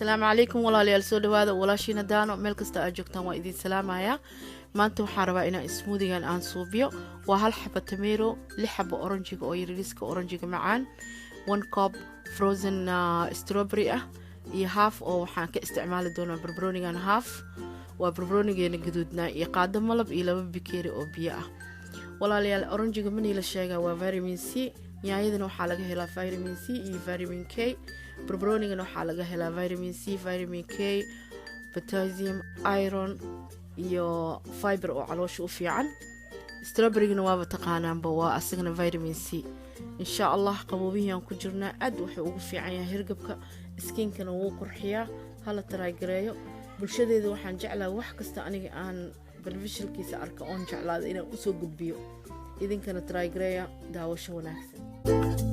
السلام عليكم walaalyaal soo dhawaada walaashiina daano meel kasta aad joogtaan waa idin salaamaya maanta waxaan rabaa inaan smoothigan aan suubiyo waa hal xabo tamero 6 xabo oranjiga oo yariiska oranjiga macaan 1 cup frozen strawberry iyo half oo waxaan ka isticmaali doonaa barbaroonigan half waa barbaroonigeena gaduudna iyo qaado malab iyo 2 bakeeri oo biyo ah walaalyaal oranjiga mani la sheegaa waa vitamin C yaayadana waxaa laga helaa vitamin C iyo vitamin K barbaroonigana waxaa laga helaa vitamin C vitamin K potassium iron iyo fiber oo caloosha u fiican strawberry-gana waaba taqaanaanba waa asagana vitamin C insha Allah qaboobihiin ku jirnaa aad wuxuu ugu fiican yahay hirgabka skinkana wuu qurxiyaa hala taraagareeyo bulshadeeda waxaan jeclaa wax kasta aniga aan beneficialkiisa arka oon jeclaado inaan u soo gudbiyo idinkana taraagareeya daawasho wanaagsan